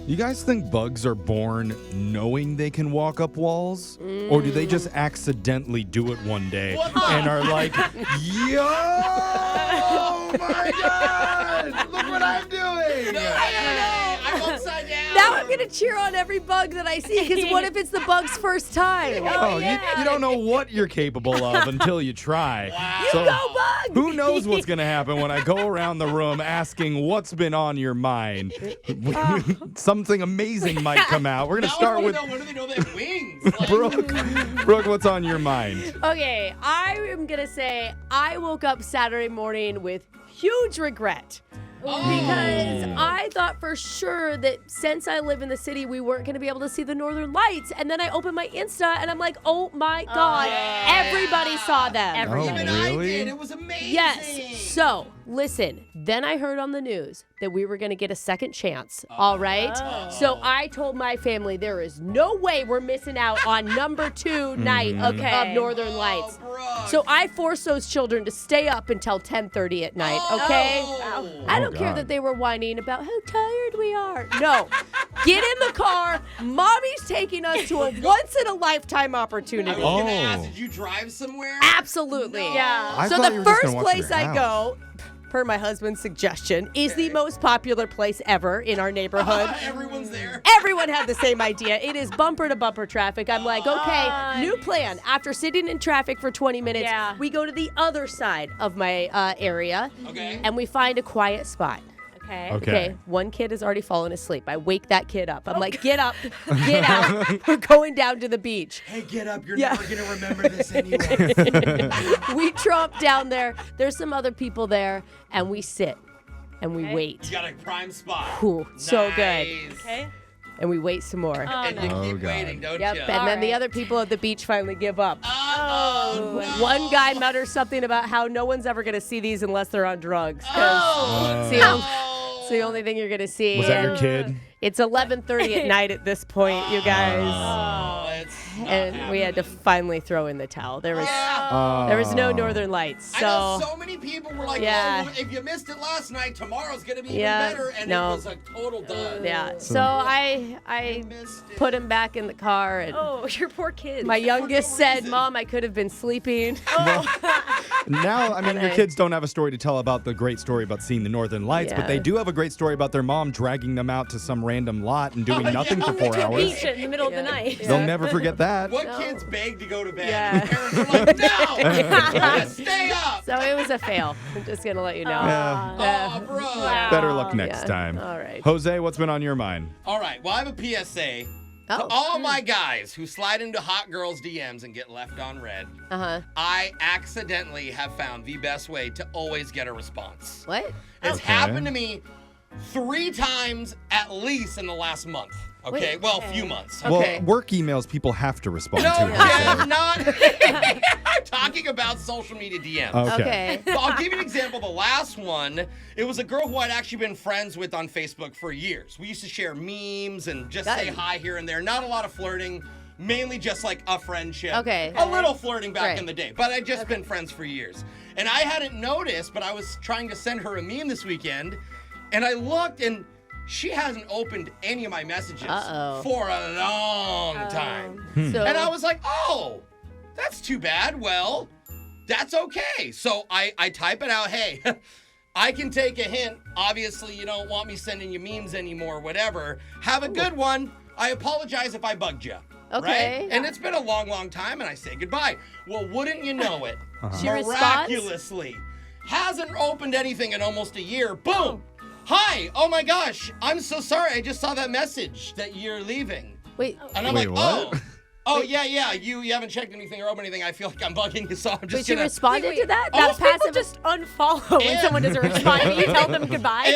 You guys think bugs are born knowing they can walk up walls? Or do they just accidentally do it one day and are like, yo, my God, look what I'm doing. I'm upside down. Now I'm going to cheer on every bug that I see, because what if it's the bug's first time? You don't know what you're capable of until you try. Wow. So, Go bug! who knows what's going to happen when I go around the room asking what's been on your mind? Something amazing might come out. We're going to start with When do they know they have wings? Like, Brooke, what's on your mind? Okay, I am going to say I woke up Saturday morning with huge regret. Because I thought for sure that since I live in the city, we weren't going to be able to see the Northern Lights. And then I opened my Insta and I'm like, oh my God, everybody saw them. Even I really? did. It was amazing. Yes. So, listen, then I heard on the news that we were going to get a second chance. All right. So I told my family there is no way we're missing out on number 2 night of Northern Lights. Brooke. So I forced those children to stay up until 10:30 at night, okay? I don't care God. that they were whining about how tired we are. No. Get in the car. Mommy's taking us to a once-in-a-lifetime opportunity. I was going to ask, did you drive somewhere? Absolutely. No. Yeah. I So thought you the were just first gonna watch place your I house. go, per my husband's suggestion, is the most popular place ever in our neighborhood. Everyone's there. Everyone had the same idea. It is bumper to bumper traffic. I'm like, okay, new plan. After sitting in traffic for 20 minutes, we go to the other side of my area, Okay. and we find a quiet spot. Okay. One kid has already fallen asleep. I wake that kid up. I'm like, get up, get out. We're going down to the beach. Hey, get up. You're never going to remember this anyway. We tromp down there. There's some other people there, and we sit and we wait. You got a prime spot. Ooh, so good. Nice. Okay. And we wait some more. And you Oh, keep God. waiting, don't Yep. you? And then the right. other people at the beach finally give up. Oh, no. One guy mutters something about how no one's ever going to see these unless they're on drugs. 'cause Oh, it's, the only, it's the only thing you're going to see. Was that your And kid? It's 11:30 at night at this point, you guys. Oh, it's not And we had to happening. finally throw in the towel. There was Yeah. there was no Northern Lights. I know So so many people were like, Yeah. oh, if you missed it last night, tomorrow's going to be Yeah, even better. And no. it was a total dud. yeah. So I Missed it. put him back in the car, and Oh, your poor kids. my youngest no said, reason. "Mom, I could have been sleeping." Now, I mean, your Okay. kids don't have a story to tell about the great story about seeing the Northern Lights, but Yeah. they do have a great story about their mom dragging them out to some random lot and doing nothing for 4 hours. Beach in the middle of the night. They'll never forget that. What kids beg to go to bed? Yeah. And parents are like, no! You're gonna stay up! So it was a fail. I'm just gonna let you know. Yeah. Oh, bro. Better luck next Yeah. time. All right. Jose, what's been on your mind? All right, well, I have a PSA. To Oh. all my guys who slide into hot girls' DMs and get left on red, I accidentally have found the best way to always get a response. What? It's Okay. happened to me 3 times at least in the last month. Okay, Wait, well, few months. Okay. Well, work emails people have to respond No, to. yeah, not. I'm talking about social media DMs. Okay. So I'll give you an example. The last one, it was a girl who I'd actually been friends with on Facebook for years. We used to share memes and just say hi here and there. Not a lot of flirting, mainly just like a friendship. Okay. A little flirting back Right. in the day, but I'd just been friends for years. And I hadn't noticed, but I was trying to send her a meme this weekend, and I looked and she hasn't opened any of my messages for a long time. So And I was like, oh, that's too bad. Well, that's okay. So I type it out. Hey, I can take a hint. Obviously, you don't want me sending you memes anymore, whatever. Have a good one. I apologize if I bugged you. Okay. Right? And it's been a long, long time, and I say goodbye. Well, wouldn't you know it? She responds? Miraculously. Hasn't opened anything in almost a year. Boom. Hi. Oh, my gosh. I'm so sorry. I just saw that message that you're leaving. wait. And I'm Wait, like, what? oh, yeah. You haven't checked anything or opened anything. I feel like I'm bugging you, so I'm But just she gonna. responded to that? Oh, That most People passive. just unfollow when And- someone doesn't respond. You tell them goodbye.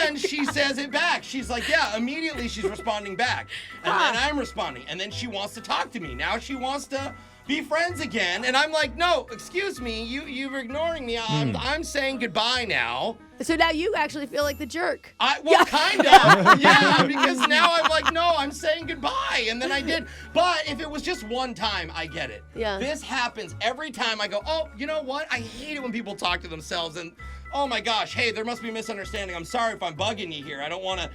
And she says it back. She's like, yeah, immediately she's responding back. And then I'm responding. And then she wants to talk to me. Now she wants to be friends again. And I'm like, no, excuse me. You're ignoring me. I'm saying goodbye now. So now you actually feel like the jerk. Well, kind of. Yeah, because now I'm like, no, I'm saying goodbye. And then I did. But if it was just one time, I get it. Yeah. This happens every time I go, oh, you know what? I hate it when people talk to themselves and, oh my gosh, hey, there must be a misunderstanding. I'm sorry if I'm bugging you here. I don't want to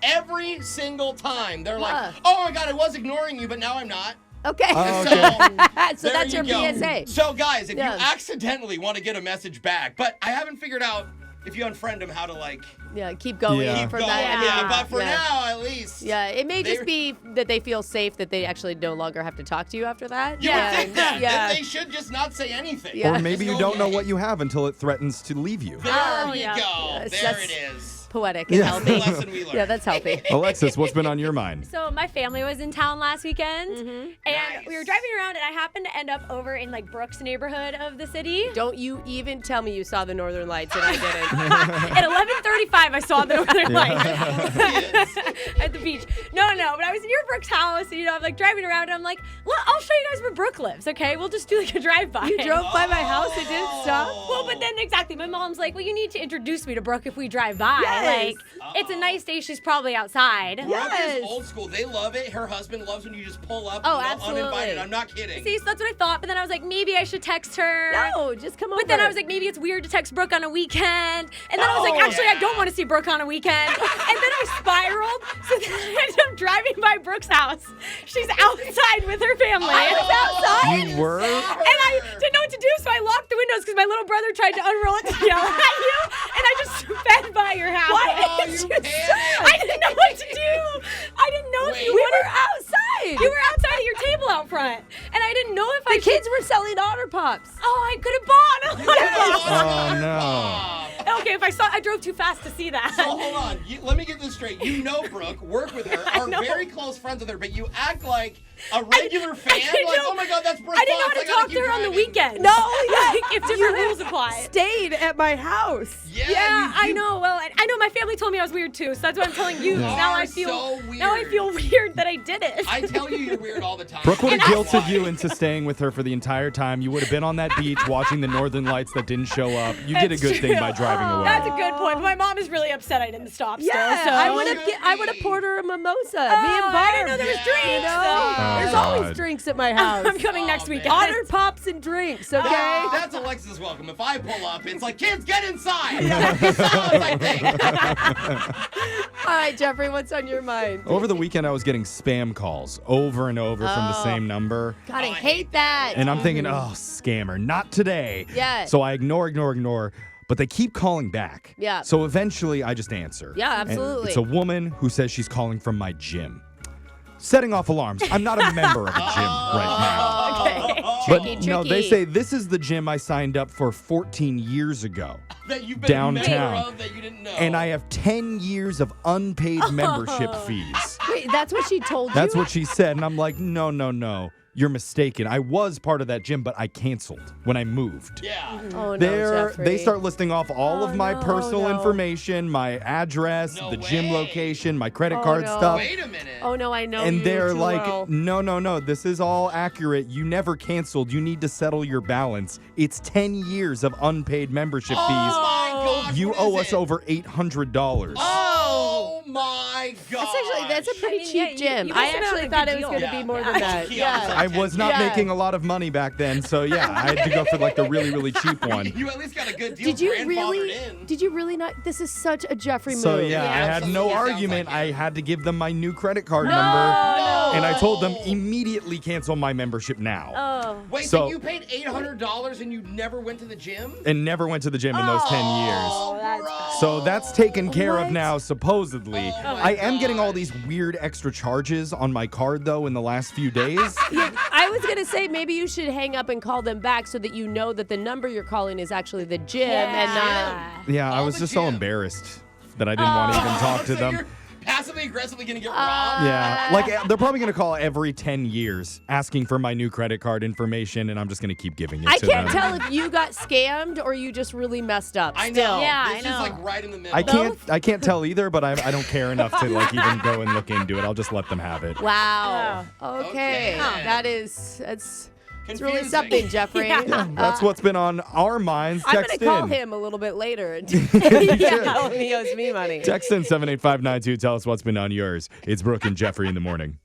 Every single time. They're Huh. like, oh my God, I was ignoring you, but now I'm not. Okay. Oh, So there that's you your go. PSA. So guys, if Yeah. you accidentally want to get a message back, but I haven't figured out if you unfriend them how to Yeah, keep going Yeah. keep from going. that. Yeah, but for yeah. now, at least. Yeah, it may just They're- be that they feel safe that they actually no longer have to talk to you after that. You would think that. Yeah. Then they should just not say anything. Yeah. Or maybe you It's don't know okay. what you have until it threatens to leave you. There Oh, you yeah. go. Yes, there that's- it is. Poetic and Yeah. That's the healthy. lesson we learned. Yeah, that's healthy. Alexis, what's been on your mind? So my family was in town last weekend, and Nice. we were driving around, and I happened to end up over in like Brookes neighborhood of the city. Don't you even tell me you saw the Northern Lights and I didn't. At 11:35, I saw the Northern Lights Kids. at the beach. No, but I was near Brooke's house, and I'm like driving around, and I'm like, well, I'll show you guys where Brooke lives. Okay, we'll just do like a drive-by. You drove by my house and didn't stop? Well, but then exactly, my mom's like, well, you need to introduce me to Brooke if we drive by. Yes. Like, it's a nice day. She's probably outside. Brooke Yes. is old school. They love it. Her husband loves when you just pull up Oh, you know, absolutely. uninvited. I'm not kidding. See, so that's what I thought, but then I was like, maybe I should text her. No, just come over. But then I was like, maybe it's weird to text Brooke on a weekend. And then I was like, Oh, actually, I don't want to see Brooke on a weekend. And then I spiraled. So then I ended up driving by Brooke's house. She's outside with her family. You were? And I didn't know what to do, so I locked the windows because my little brother tried to unroll it to yell at you. And I just sped by your house. Oh, you panicked. I didn't know what to do. I didn't know if Wait. you we wanted. were outside. You were outside at your table out front. And I didn't know if I The kids were selling Otter Pops. Oh, I could have bought a lot of them. Oh, no. Okay, I drove too fast to see that. So hold on. Let me get this straight. You know Brooke, work with her, are know. very close friends with her, but you act like a regular fan. didn't Like, know- oh my God, that's Brooke I didn't know Fox. how to gotta talk to keep her on the driving. weekend. No, like, if different rules apply. Stayed at my house. Yeah, I know. Well, I know my family told me I was weird too, so that's what I'm telling you. Yeah. Now I Are feel so now I weird. feel weird that I did it. I tell you, you're weird all the time. Brooke would have And that's guilted why. you into staying with her for the entire time. You would have been on that beach watching the northern lights that didn't show up. You did a That's good thing true. by driving away. That's a good point. My mom is really upset I didn't stop Yeah, still. So I would would have poured her a mimosa. Me and I Barb. didn't know there was Yeah. drinks. You know? Oh, There's God. always drinks at my house. I'm coming next Oh, weekend. man. Otter Pops and drinks, okay? That's Alexis' welcome. If I pull up, it's like, kids, get inside. Silence, I think. All right, Jeffrey, what's on your mind? Over the weekend, I was getting spam calls over and over from the Oh. same number. God, I I hate that. And I'm thinking, oh, scammer, not today. Yeah. So I ignore, but they keep calling back. Yeah. So eventually I just answer. Yeah, And absolutely. it's a woman who says she's calling from my gym. Setting off alarms. I'm not a member of a gym right now. Okay. But Tricky, no, they tricky. say this is the gym I signed up for 14 years ago. That you've been a member Downtown. of that you didn't know. And I have 10 years of unpaid membership fees. Wait, that's what she told you? That's what she said. And I'm like, no. You're mistaken. I was part of that gym, but I canceled when I moved. Yeah. Oh, no, Jeffrey. They start listing off all Oh, of my no, personal no. information, my address, No the gym way. location, my credit Oh, card no. stuff. Wait a minute. Oh, no, I know And you they're too like, well. no, this is all accurate. You never canceled. You need to settle your balance. It's 10 years of unpaid membership Oh fees. my gosh. You what owe is us it? over $800. Oh my God. That's a pretty I mean, cheap yeah, you gym. must I have actually had a thought good it was deal. going to be Yeah. more Yeah. than that. Yeah. I was not Yeah. making a lot of money back then, so yeah, I had to go for like the really, really cheap one. You at least got a good deal. Did you grandfathered really? in. Did you really not? This is such a Jeffrey So move. yeah, I had absolutely. no Sounds argument. like it. I had to give them my new credit card No, number. no. And I told them immediately cancel my membership now. Oh. Wait, So- so you paid $800 and you never went to the gym? And never went to the gym in those 10 years. Oh, that's bro. So that's taken care What? of now, supposedly. Oh my I am getting all gosh. these weird extra charges on my card, though, in the last few days. Yeah, I was gonna say maybe you should hang up and call them back so that you know that the number you're calling is actually the gym and not. Yeah, I All was the just so gym. embarrassed that I didn't want to even talk to So them. You're passively aggressively gonna get robbed? Yeah, like they're probably going to call every 10 years asking for my new credit card information, and I'm just going to keep giving it I to can't them. tell if you got scammed or you just really messed up. I know. Still. Yeah, this I know. is like right in the middle. I can't tell either, but I don't care enough to like even go and look into it. I'll just let them have it. Wow. Okay. Okay. That's it's really Confusing. something, Jeffrey. Yeah. That's what's been on our minds. I'm Text gonna call in. him a little bit later and should. tell him he owes me money. Text in 78592. Tell us what's been on yours. It's Brooke and Jeffrey in the morning.